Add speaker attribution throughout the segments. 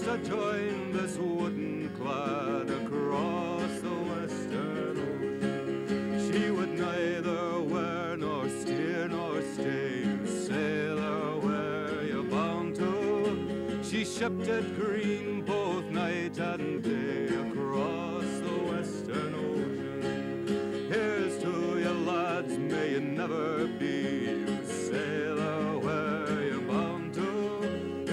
Speaker 1: to join this wooden clad across the western ocean. She would neither wear nor steer nor stay. You sailor, where you bound to? She shipped it green both night and day across the western ocean. Here's to you lads, may you never be. You sailor, where you bound to?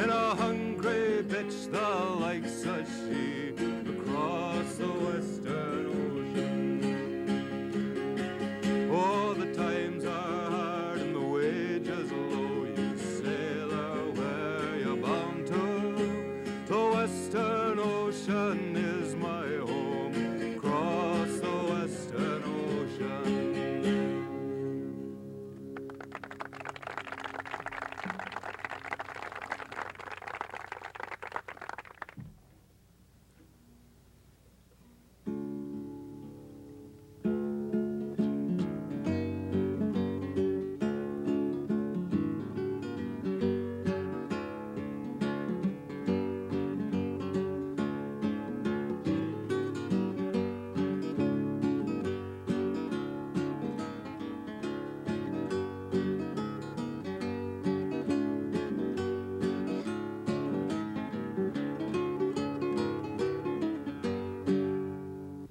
Speaker 1: In a hungry bitch the likes of she across the western ocean. Oh, the times are hard and the wages low. You sailor, where you bound to? The western ocean is my home, across the western ocean.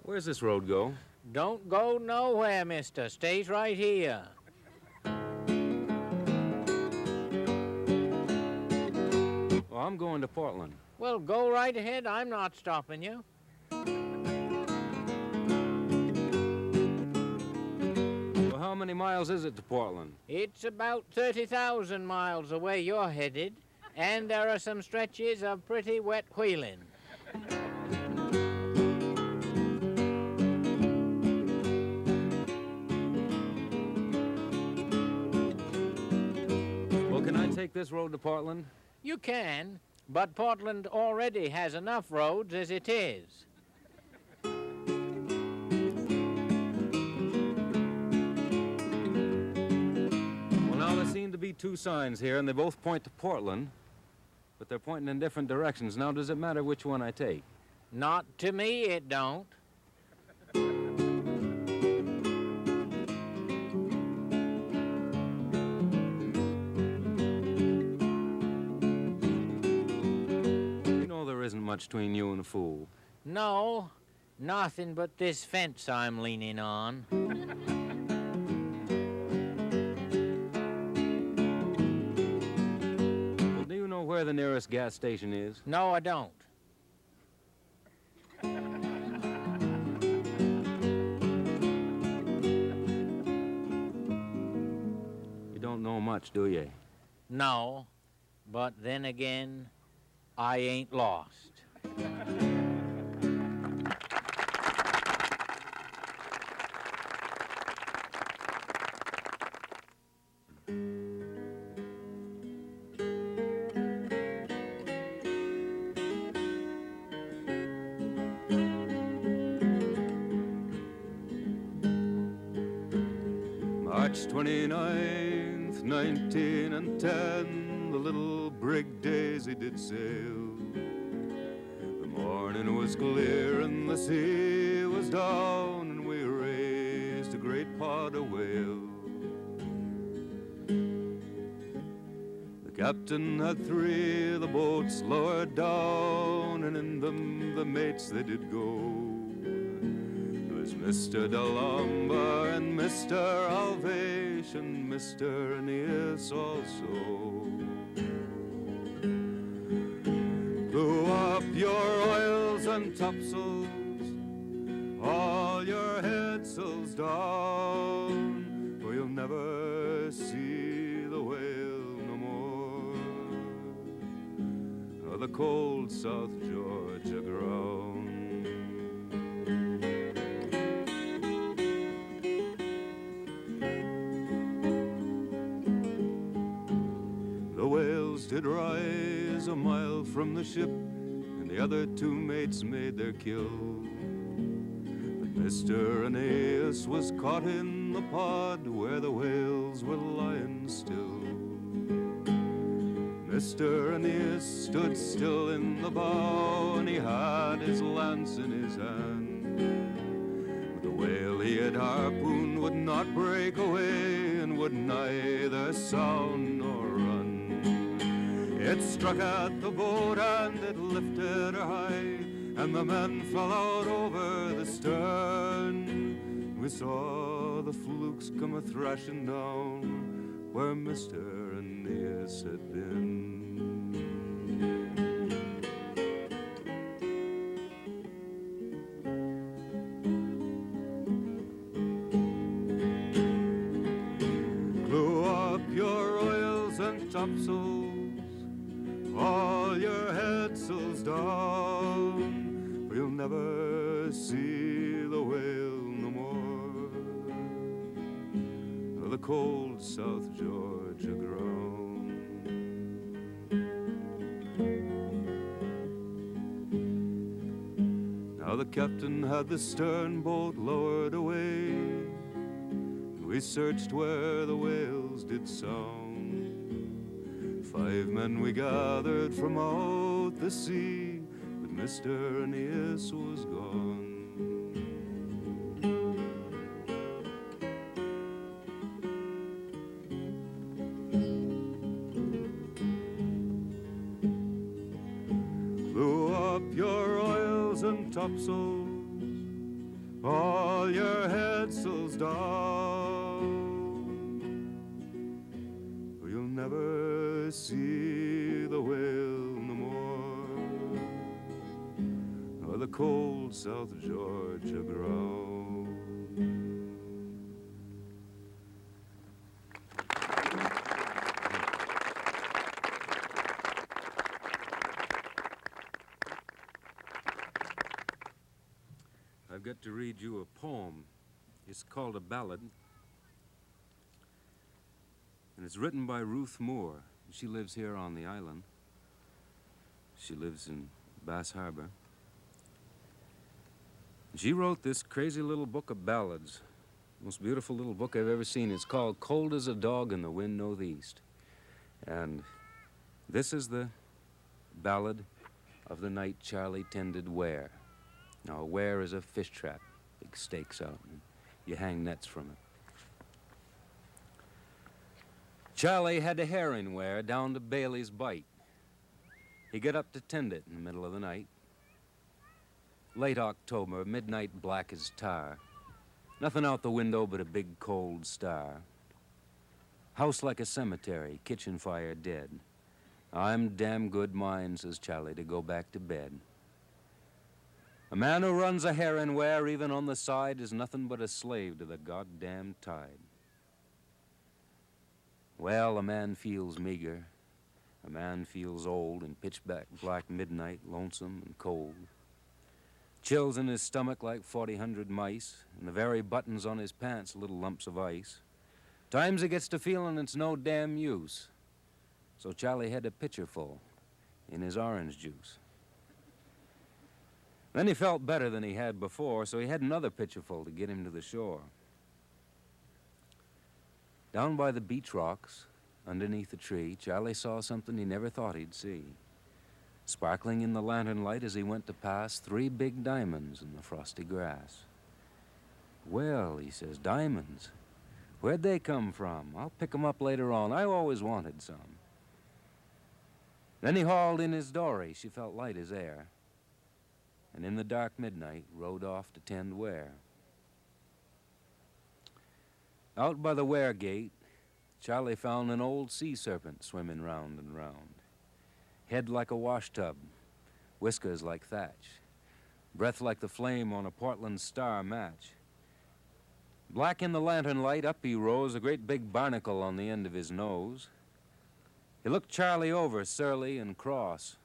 Speaker 2: Where's this road go?
Speaker 3: Don't go nowhere, mister. Stays right here.
Speaker 2: Well, I'm going to Portland.
Speaker 3: Well, go right ahead. I'm not stopping you.
Speaker 2: Well, how many miles is it to Portland?
Speaker 3: It's about 30,000 miles away you're headed, and there are some stretches of pretty wet wheeling.
Speaker 2: Can I take this road to Portland?
Speaker 3: You can, but Portland already has enough roads as it is.
Speaker 2: Well, now there seem to be two signs here, and they both point to Portland, but they're pointing in different directions. Now, does it matter which one I take?
Speaker 3: Not to me, it don't.
Speaker 2: Isn't much between you and a fool.
Speaker 3: No, nothing but this fence I'm leaning on.
Speaker 2: Well, do you know where the nearest gas station is?
Speaker 3: No, I don't.
Speaker 2: You don't know much, do you?
Speaker 3: No, but then again, I ain't lost.
Speaker 1: March 29th, 1910, the little brig Daisy did sail. The morning was clear and the sea was down, and we raised a great pot of whale. The captain had three of the boats lowered down, and in them the mates they did go. Mr. Delumba and Mr. Alvation, Mr. Aeneas also. Blew up your oils and topsails, all your headsails down, for you'll never see the whale no more, nor the cold South Georgia ground. The whales did rise a mile from the ship, and the other two mates made their kill. But Mr. Aeneas was caught in the pod where the whales were lying still. Mr. Aeneas stood still in the bow, and he had his lance in his hand. The whale he had harpooned would not break away, and would neither sound nor run. It struck at the boat and it lifted her high, and the men fell out over the stern. We saw the flukes come a-thrashing down where Mr. Aeneas had been. Glue up your oils and topsails, all your headsails down, for you'll never see the whale no more, or the cold South Georgia ground. Now the captain had the stern boat lowered away, and we searched where the whales did sound. 5 men we gathered from out the sea, but Mr. Aeneas was gone. Glue up your oils and topsails, all your headsails down, for you'll never see the whale no more, or the cold South Georgia ground.
Speaker 2: I've got to read you a poem. It's called a ballad, and it's written by Ruth Moore. She lives here on the island. She lives in Bass Harbor. She wrote this crazy little book of ballads. Most beautiful little book I've ever seen. It's called Cold as a Dog in the Wind Northeast. And this is the ballad of the night Charlie tended Ware. Now, a ware is a fish trap, big stakes out, and you hang nets from it. Charlie had a herring ware down to Bailey's Bight. He got up to tend it in the middle of the night. Late October, midnight black as tar. Nothing out the window but a big cold star. House like a cemetery, kitchen fire dead. I'm damn good mind, says Charlie, to go back to bed. A man who runs a herring ware, even on the side, is nothing but a slave to the goddamn tide. Well, a man feels meager. A man feels old in pitch black midnight, lonesome and cold. Chills in his stomach like 4,000 mice, and the very buttons on his pants little lumps of ice. Times he gets to feeling it's no damn use. So Charlie had a pitcher full in his orange juice. Then he felt better than he had before, so he had another pitcherful to get him to the shore. Down by the beach rocks, underneath a tree, Charlie saw something he never thought he'd see. Sparkling in the lantern light as he went to pass, 3 big diamonds in the frosty grass. Well, he says, diamonds? Where'd they come from? I'll pick 'em up later on. I always wanted some. Then he hauled in his dory. She felt light as air. And in the dark midnight, rode off to tend Ware. Out by the Ware gate, Charlie found an old sea serpent swimming round and round. Head like a washtub, whiskers like thatch, breath like the flame on a Portland star match. Black in the lantern light, up he rose, a great big barnacle on the end of his nose. He looked Charlie over, surly and cross.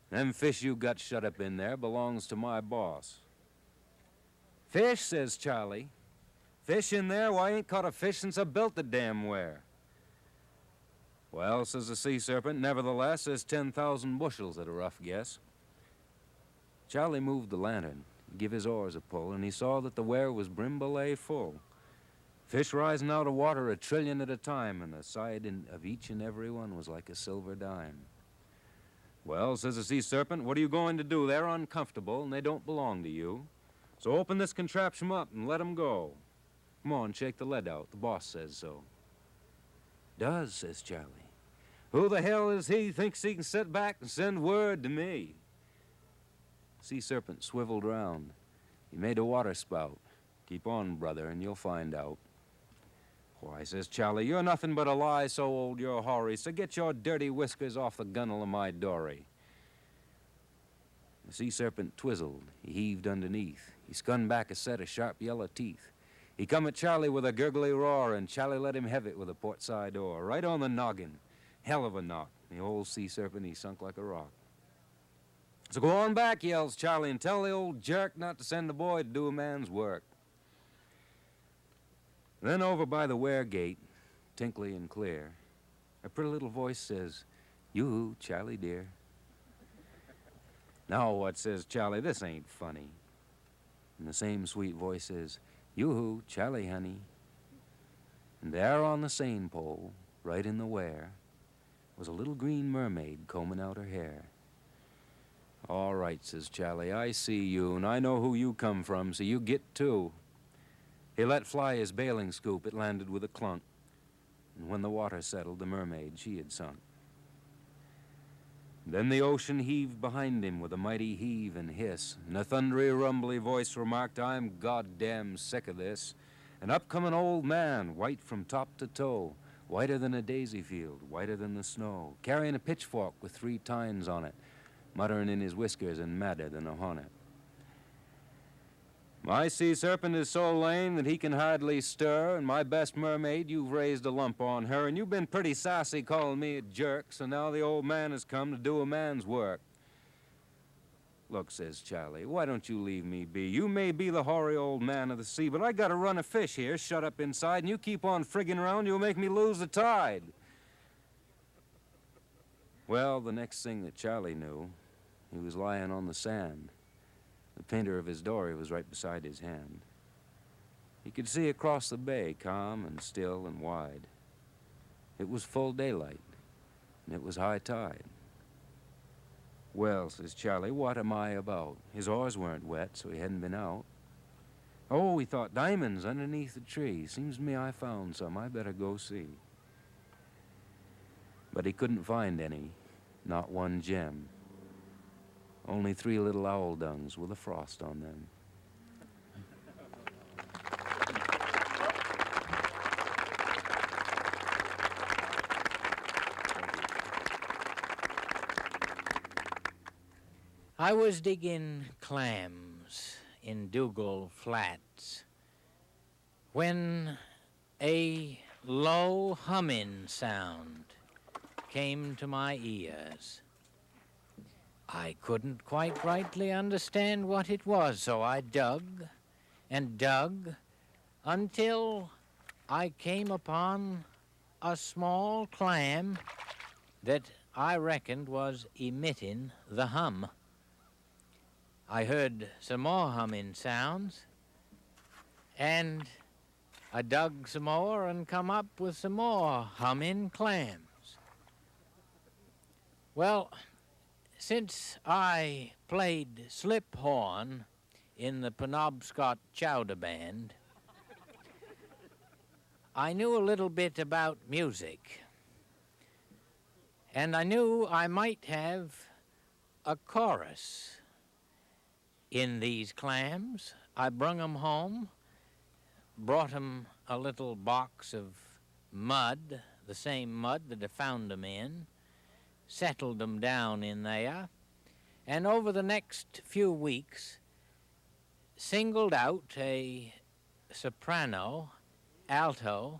Speaker 2: Them fish you got shut up in there belongs to my boss. Fish, says Charlie. Fish in there? Why, I ain't caught a fish since I built the damn ware. Well, says the sea serpent, nevertheless, there's 10,000 bushels at a rough guess. Charlie moved the lantern, give his oars a pull, and he saw that the ware was brim belay full. Fish rising out of water 1 trillion at a time, and the side of each and every one was like a silver dime. Well, says the sea serpent, what are you going to do? They're uncomfortable, and they don't belong to you. So open this contraption up and let 'em go. Come on, shake the lead out. The boss says so. Does, says Charlie. Who the hell is he thinks he can sit back and send word to me? Sea serpent swiveled round. He made a water spout. Keep on, brother, and you'll find out. Why, says Charlie, you're nothing but a lie so old you're hoary, so get your dirty whiskers off the gunnel of my dory. The sea serpent twizzled. He heaved underneath. He skun back a set of sharp yellow teeth. He come at Charlie with a gurgly roar, and Charlie let him have it with a port side oar, right on the noggin. Hell of a knock. The old sea serpent, he sunk like a rock. So go on back, yells Charlie, and tell the old jerk not to send the boy to do a man's work. Then over by the ware gate, tinkly and clear, a pretty little voice says, "Yoo-hoo, Charlie dear." "Now what?" says Charlie. "This ain't funny." And the same sweet voice says, "Yoo-hoo, Charlie honey." And there on the seine pole, right in the ware, was a little green mermaid combing out her hair. "All right," says Charlie, "I see you, and I know who you come from, so you get too." He let fly his bailing scoop. It landed with a clunk. And when the water settled, the mermaid, she had sunk. Then the ocean heaved behind him with a mighty heave and hiss, and a thundery, rumbly voice remarked, "I'm goddamn sick of this." And up come an old man, white from top to toe, whiter than a daisy field, whiter than the snow, carrying a pitchfork with 3 tines on it, muttering in his whiskers and madder than a hornet. "My sea serpent is so lame that he can hardly stir, and my best mermaid, you've raised a lump on her, and you've been pretty sassy calling me a jerk, so now the old man has come to do a man's work." "Look," says Charlie, "why don't you leave me be? You may be the hoary old man of the sea, but I got a run of fish here shut up inside, and you keep on frigging around, you'll make me lose the tide." Well, the next thing that Charlie knew, he was lying on the sand. The painter of his dory was right beside his hand. He could see across the bay, calm and still and wide. It was full daylight, and it was high tide. "Well," says Charlie, "what am I about?" His oars weren't wet, so he hadn't been out. "Oh," he thought, "diamonds underneath the tree. Seems to me I found some. I better go see." But he couldn't find any, not one gem. Only 3 little owl dungs with a frost on them.
Speaker 3: I was digging clams in Dougal Flats when a low humming sound came to my ears. I couldn't quite rightly understand what it was, so I dug and dug until I came upon a small clam that I reckoned was emitting the hum. I heard some more humming sounds, and I dug some more and come up with some more humming clams. Well, since I played slip horn in the Penobscot Chowder Band, I knew a little bit about music, and I knew I might have a chorus in these clams. I brung 'em home, brought 'em a little box of mud, the same mud that I found 'em in, settled them down in there, and over the next few weeks singled out a soprano, alto,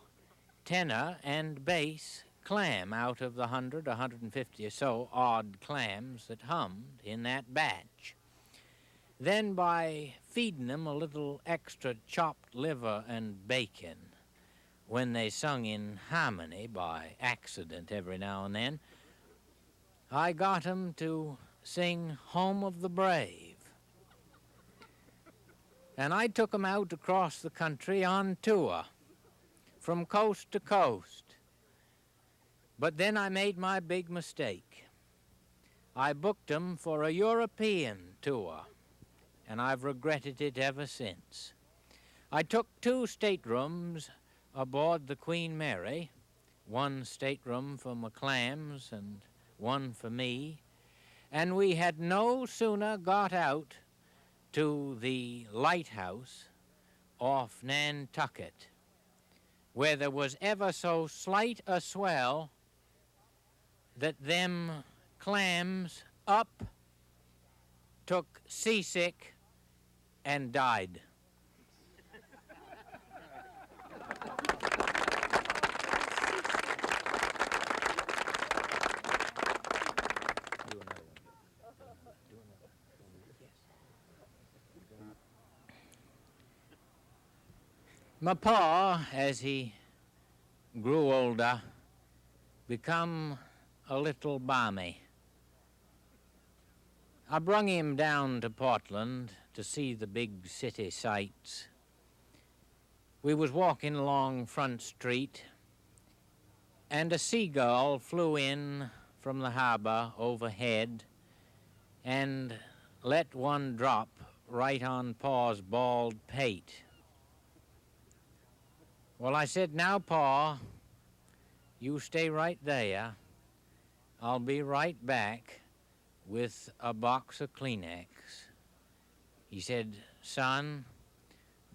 Speaker 3: tenor, and bass clam out of the 150 or so odd clams that hummed in that batch. Then by feeding them a little extra chopped liver and bacon when they sung in harmony by accident every now and then, I got 'em to sing Home of the Brave. And I took 'em out across the country on tour. from coast to coast. But then I made my big mistake. I booked them for a European tour, and I've regretted it ever since. I took 2 staterooms aboard the Queen Mary, 1 stateroom for my clams and 1 for me, and we had no sooner got out to the lighthouse off Nantucket, where there was ever so slight a swell, that them clams up, took seasick, and died. My pa, as he grew older, become a little balmy. I brung him down to Portland to see the big city sights. We was walking along Front Street, and a Seagull flew in from the harbor overhead and let one drop right on Pa's bald pate. Well, I said, "Now, Pa, you stay right there. I'll be right back with a box of Kleenex." He said, "Son,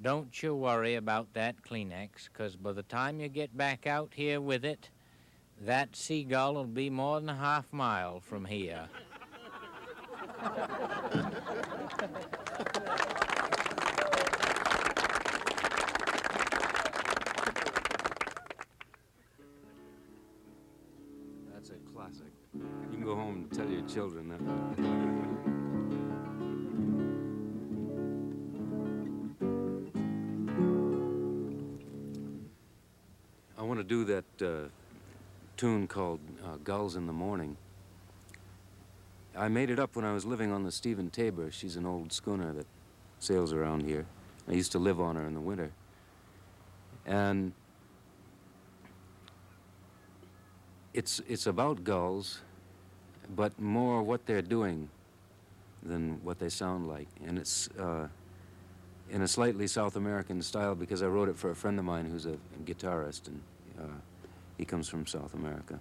Speaker 3: don't you worry about that Kleenex, 'cause by the time you get back out here with it, that Seagull will be more than a half-mile from here."
Speaker 2: That's a classic. You can go home and tell your children that. I want to do that tune called Gulls in the Morning. I made it up when I was living on the Stephen Tabor. She's an old schooner that sails around here. I used to live on her in the winter. And it's about gulls, but more what they're doing than what they sound like. And it's in a slightly South American style because I wrote it for a friend of mine who's a guitarist, and he comes from South America.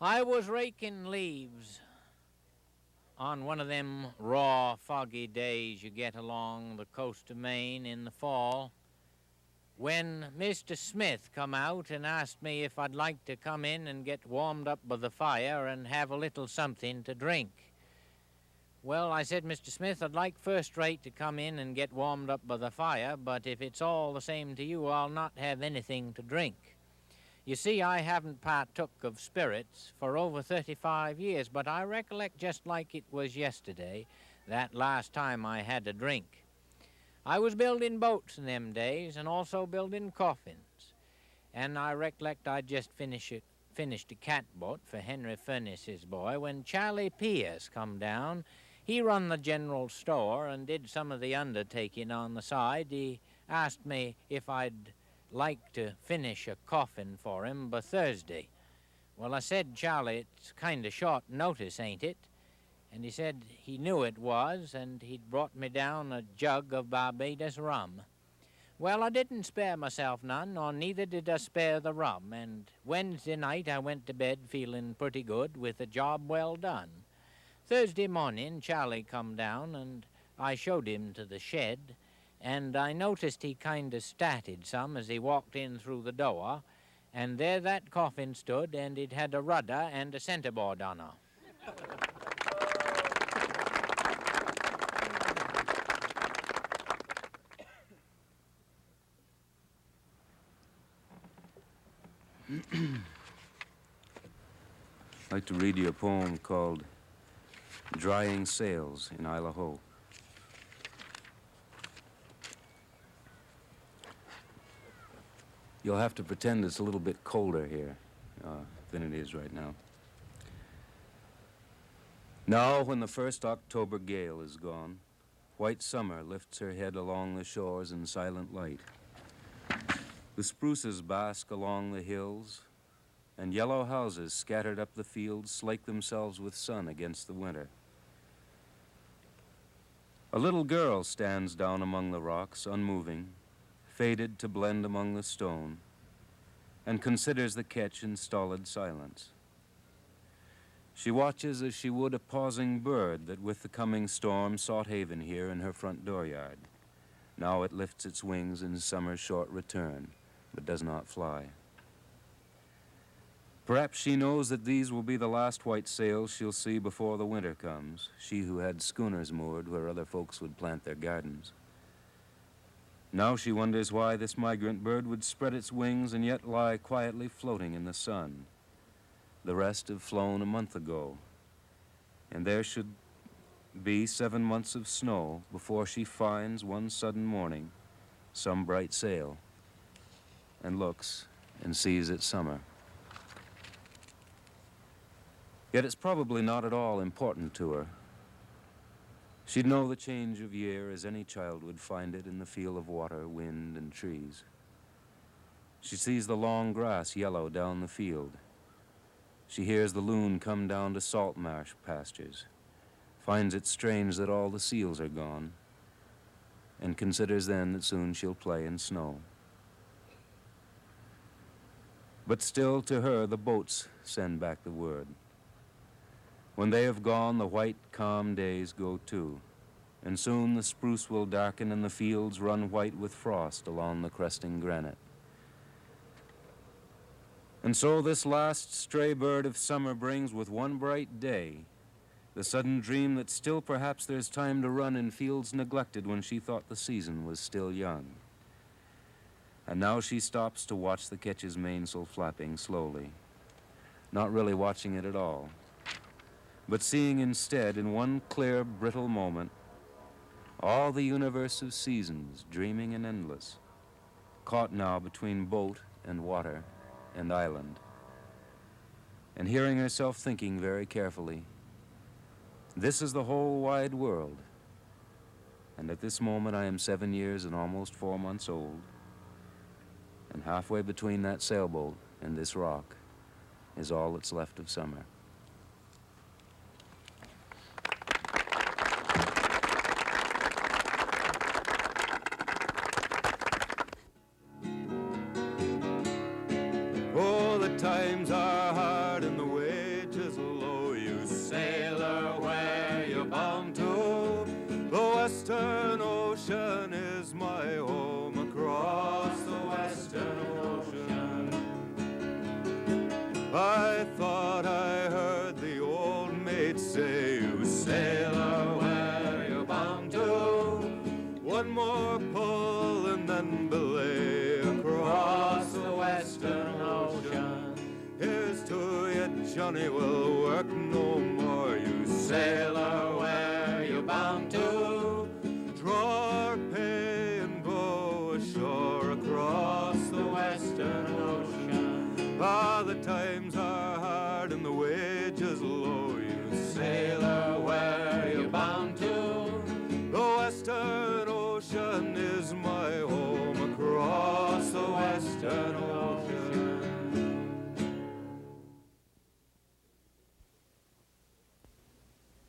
Speaker 3: I was raking leaves on one of them raw, foggy days you get along the coast of Maine in the fall, when Mr. Smith come out and asked me if I'd like to come in and get warmed up by the fire and have a little something to drink. Well, I said, Mr. Smith, I'd like first rate to come in and get warmed up by the fire, but if it's all the same to you, I'll not have anything to drink. You see, I haven't partook of spirits for over 35 years, but I recollect just like it was yesterday, that last time I had a drink. I was building boats in them days and also building coffins, and I recollect I'd just finished a catboat for Henry Furness's boy when Charlie Pierce come down. He run the general store and did some of the undertaking on the side. He asked me if I'd like to finish a coffin for him by Thursday. Well, I said, Charlie, it's kind of short notice, ain't it? And he said he knew it was, and he'd brought me down a jug of Barbados rum. Well, I didn't spare myself none, nor neither did I spare the rum, and Wednesday night I went to bed feeling pretty good with a job well done. Thursday morning, Charlie come down, and I showed him to the shed, and I noticed he kind of started some as he walked in through the door, and there that coffin stood, and it had a rudder and a centerboard on her.
Speaker 2: I'd like to read you a poem called Drying Sails in Isle of Hope. You'll have to pretend it's a little bit colder here than it is right now. Now, when the first October gale is gone, white summer lifts her head along the shores in silent light. The spruces bask along the hills, and yellow houses scattered up the fields slake themselves with sun against the winter. A little girl stands down among the rocks, unmoving, faded to blend among the stone, and considers the catch in stolid silence. She watches as she would a pausing bird that with the coming storm sought haven here in her front dooryard. Now it lifts its wings in summer's short return, but does not fly. Perhaps she knows that these will be the last white sails she'll see before the winter comes, she who had schooners moored where other folks would plant their gardens. Now she wonders why this migrant bird would spread its wings and yet lie quietly floating in the sun. The rest have flown a month ago, and there should be 7 months of snow before she finds one sudden morning some bright sail and looks and sees it's summer. Yet it's probably not at all important to her. She'd know the change of year as any child would find it in the feel of water, wind, and trees. She sees the long grass yellow down the field. She hears the loon come down to salt marsh pastures, finds it strange that all the seals are gone, and considers then that soon she'll play in snow. But still to her the boats send back the word. When they have gone, the white, calm days go too, and soon the spruce will darken and the fields run white with frost along the cresting granite. And so this last stray bird of summer brings with one bright day the sudden dream that still perhaps there's time to run in fields neglected when she thought the season was still young. And now she stops to watch the ketch's mainsail flapping slowly, not really watching it at all, but seeing instead in one clear, brittle moment all the universe of seasons, dreaming and endless, caught now between boat and water and island, and hearing herself thinking very carefully, this is the whole wide world, and at this moment I am 7 years and almost 4 months old, and halfway between that sailboat and this rock is all that's left of summer.
Speaker 1: Oh, the times are hard and the way I thought I heard the old mate say, "You sailor, where you bound to? One more pull and then belay across the western ocean. Here's to you, Johnny, we'll work no more. You sailor, where you bound to? Draw our pay and go ashore across the western ocean. Ah, the times are hard and the wages low. You sailor, where you bound to? The western ocean is my home across the western ocean.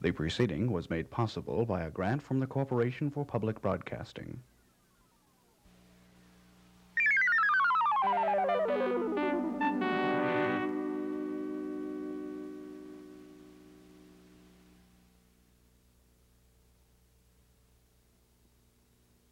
Speaker 4: The preceding was made possible by a grant from the Corporation for Public Broadcasting.